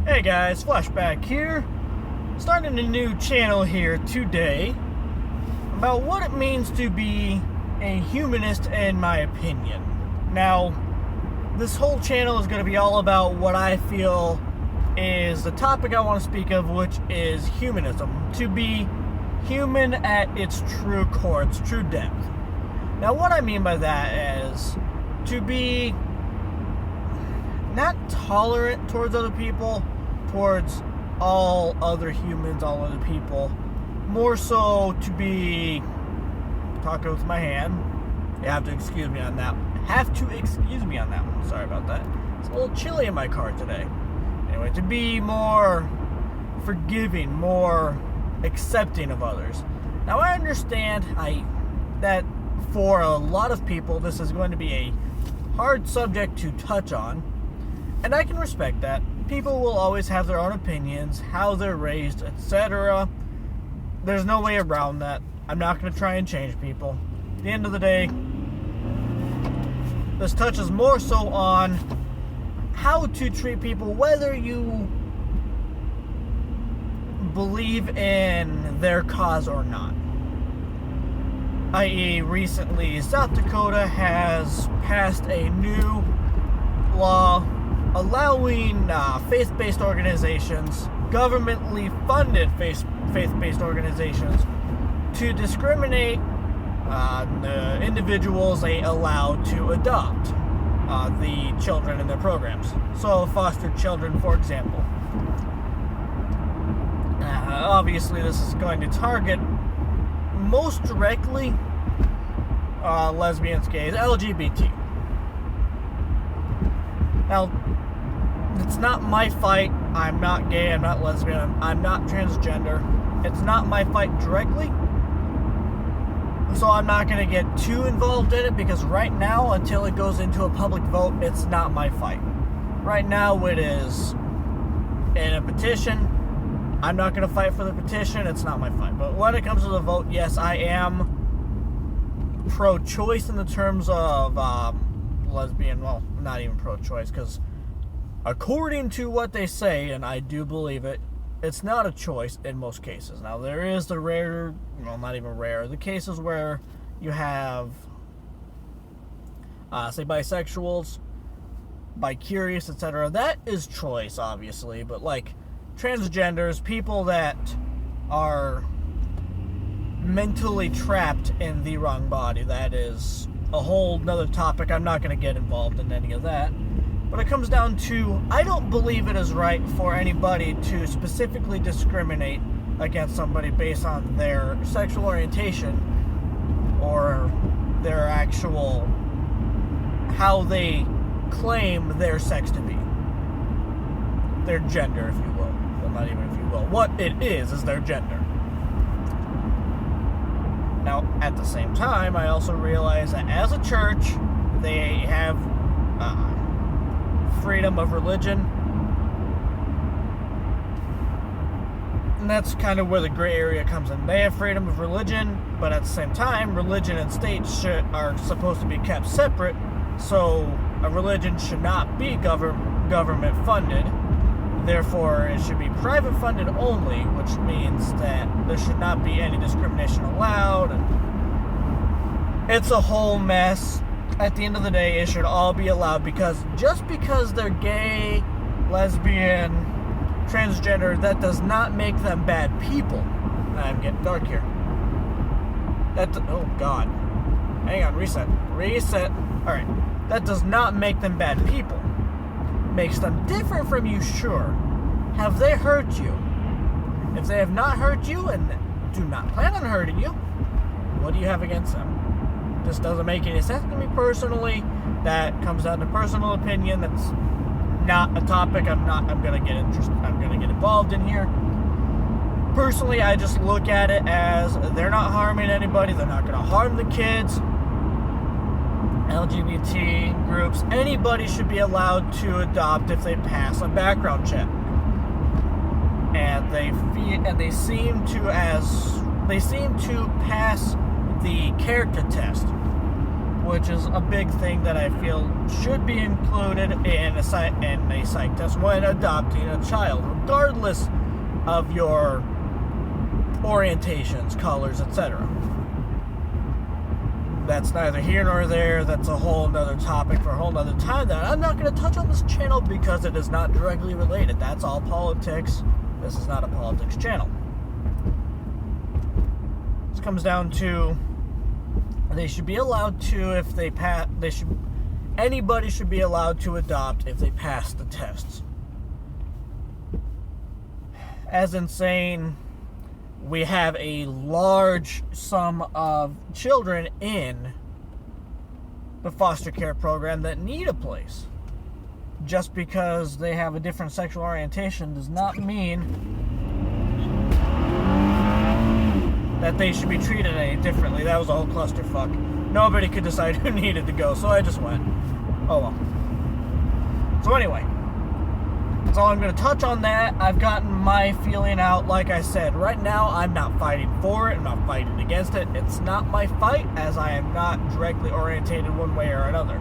Hey guys, Flashback here. Starting a new channel here today about what it means to be a humanist in my opinion. Now, this whole channel is going to be all about what I feel is the topic I want to speak of, which is humanism. To be human at its true core, its true depth. Now, what I mean by that is to be not tolerant towards other people, towards all other humans, all other people. More so to be talking with my hand. You have to excuse me on that. One. Sorry about that. It's a little chilly in my car today. Anyway, to be more forgiving, more accepting of others. Now, I understand that for a lot of people, this is going to be a hard subject to touch on, and I can respect that. People will always have their own opinions, how they're raised, etc. There's no way around that. I'm not going to try and change people. At the end of the day, this touches more so on how to treat people, whether you believe in their cause or not. I.e., recently, South Dakota has passed a new law allowing faith-based organizations, governmentally funded faith-based organizations, to discriminate the individuals they allow to adopt the children in their programs. So, foster children, for example. Obviously, this is going to target most directly lesbians, gays, LGBT. Now, it's not my fight. I'm not gay, I'm not lesbian, I'm not transgender. It's not my fight directly. So I'm not going to get too involved in it, because right now, until it goes into a public vote, it's not my fight. Right now, it is in a petition. I'm not going to fight for the petition. It's not my fight. But when it comes to the vote, yes, I am pro-choice in the terms of lesbian. Well, not even pro-choice, because according to what they say, and I do believe it, it's not a choice in most cases. Now, there is the rare, well, not even rare, the cases where you have, say, bisexuals, bi-curious, etc. That is choice, obviously, but like transgenders, people that are mentally trapped in the wrong body, that is a whole nother topic. I'm not going to get involved in any of that. But it comes down to, I don't believe it is right for anybody to specifically discriminate against somebody based on their sexual orientation or their actual, how they claim their sex to be. Their gender, if you will. Well, not even if you will. What it is their gender. Now, at the same time, I also realize that as a church, they have freedom of religion, and that's kind of where the gray area comes in. They have freedom of religion, but at the same time, religion and state are supposed to be kept separate, so a religion should not be government funded. Therefore, it should be private funded only, which means that there should not be any discrimination allowed, and it's a whole mess. At the end of the day, it should all be allowed, because just because they're gay, lesbian, transgender, that does not make them bad people. I'm getting dark here. Oh God. Hang on, reset. Alright. That does not make them bad people. Makes them different from you, sure. Have they hurt you? If they have not hurt you and do not plan on hurting you, what do you have against them? This doesn't make any sense to me personally. That comes down to personal opinion. That's not a topic I'm gonna get involved in here. Personally, I just look at it as they're not harming anybody. They're not gonna harm the kids, LGBT groups. Anybody should be allowed to adopt if they pass a background check. And they seem to pass the character test, which is a big thing that I feel should be included in a psych test when adopting a child, regardless of your orientations, colors, etc. That's neither here nor there. That's a whole nother topic for a whole nother time that I'm not going to touch on this channel because it is not directly related. That's all politics. This is not a politics channel. This comes down to they should be allowed to, if they pass, anybody should be allowed to adopt if they pass the tests. As in saying, we have a large sum of children in the foster care program that need a place. Just because they have a different sexual orientation does not mean that they should be treated any differently. That was a whole clusterfuck. Nobody could decide who needed to go, so I just went. Oh well. So anyway, so I'm going to touch on that. I've gotten my feeling out. Like I said, right now I'm not fighting for it. I'm not fighting against it. It's not my fight, as I am not directly orientated one way or another.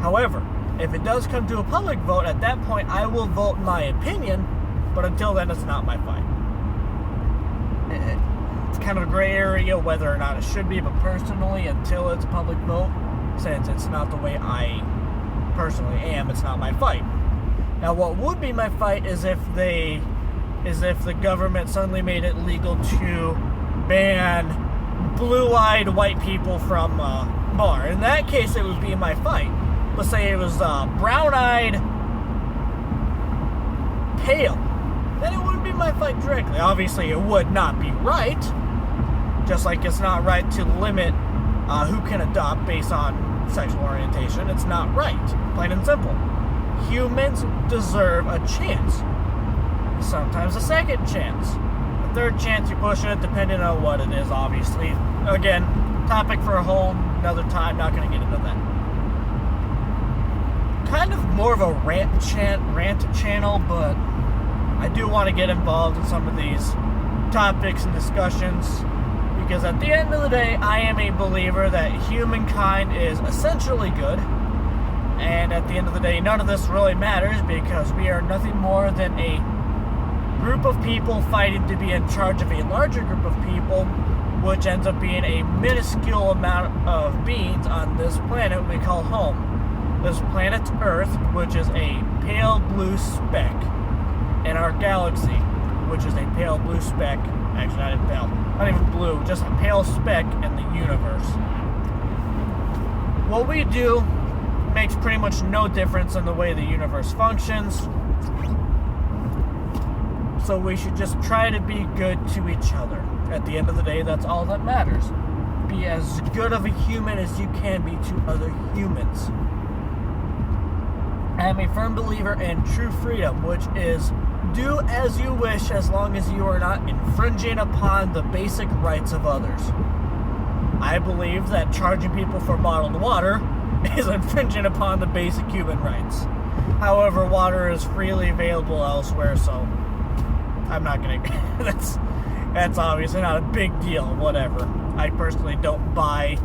However, if it does come to a public vote, at that point I will vote my opinion, but until then it's not my fight. It's kind of a gray area whether or not it should be, but personally, until it's a public vote, since it's not the way I personally am, it's not my fight. Now, what would be my fight is if the government suddenly made it legal to ban blue-eyed white people from a bar. In that case, it would be my fight. Let's say it was brown-eyed, pale. Then it wouldn't be my fight directly. Obviously, it would not be right. Just like it's not right to limit who can adopt based on sexual orientation. It's not right. Plain and simple. Humans deserve a chance. Sometimes a second chance. A third chance, you push it, depending on what it is, obviously. Again, topic for a whole another time. Not going to get into that. Kind of more of a rant channel, but I do want to get involved in some of these topics and discussions, because at the end of the day, I am a believer that humankind is essentially good, and at the end of the day, none of this really matters because we are nothing more than a group of people fighting to be in charge of a larger group of people, which ends up being a minuscule amount of beings on this planet we call home. This planet Earth, which is a pale blue speck in our galaxy, which is a pale blue speck, actually not even pale, not even blue, just a pale speck in the universe. What we do makes pretty much no difference in the way the universe functions, so we should just try to be good to each other. At the end of the day, that's all that matters. Be as good of a human as you can be to other humans. I am a firm believer in true freedom, which is do as you wish as long as you are not infringing upon the basic rights of others. I believe that charging people for bottled water is infringing upon the basic human rights. However, water is freely available elsewhere, so I'm not gonna that's obviously not a big deal, whatever. I personally don't buy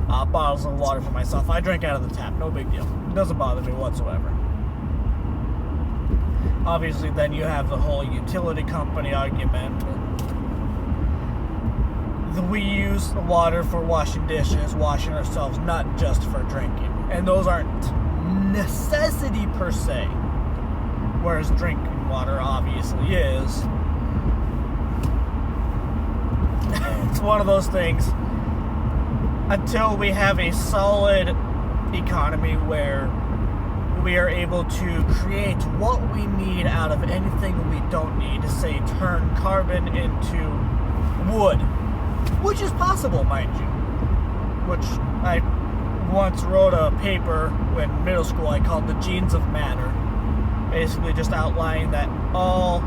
bottles of water for myself. I drink out of the tap, no big deal. It doesn't bother me whatsoever. Obviously, then you have the whole utility company argument. We use the water for washing dishes, washing ourselves, not just for drinking. And those aren't necessity per se. Whereas drinking water obviously is. It's one of those things. Until we have a solid economy where we are able to create what we need out of anything we don't need, to say turn carbon into wood, which is possible, mind you, which I once wrote a paper in middle school I called The Genes of Matter, basically just outlining that all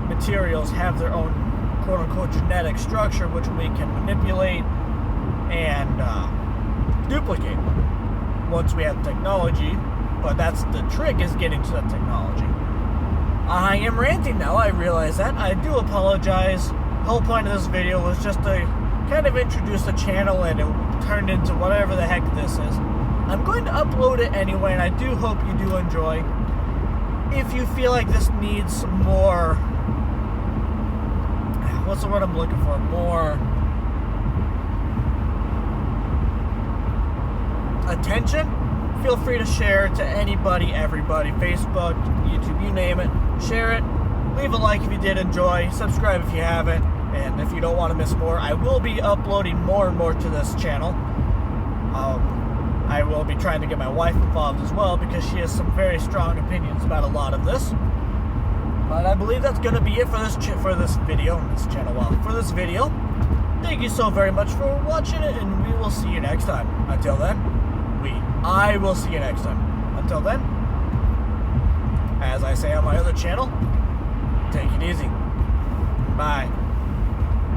materials have their own quote-unquote genetic structure, which we can manipulate and duplicate once we have technology. But that's the trick, is getting to that technology. I am ranting now, I realize that. I do apologize. The whole point of this video was just to kind of introduce the channel, and it turned into whatever the heck this is. I'm going to upload it anyway, and I do hope you do enjoy. If you feel like this needs more, what's the word I'm looking for? More attention, feel free to share it to anybody, everybody, Facebook, YouTube, you name it. Share it, leave a like if you did enjoy, subscribe if you haven't, and if you don't want to miss more, I will be uploading more and more to this channel. I will be trying to get my wife involved as well, because she has some very strong opinions about a lot of this. But I believe that's going to be it for this video. For this video. Thank you so very much for watching it, and we will see you next time. Until then, I will see you next time. Until then, as I say on my other channel, take it easy. Bye.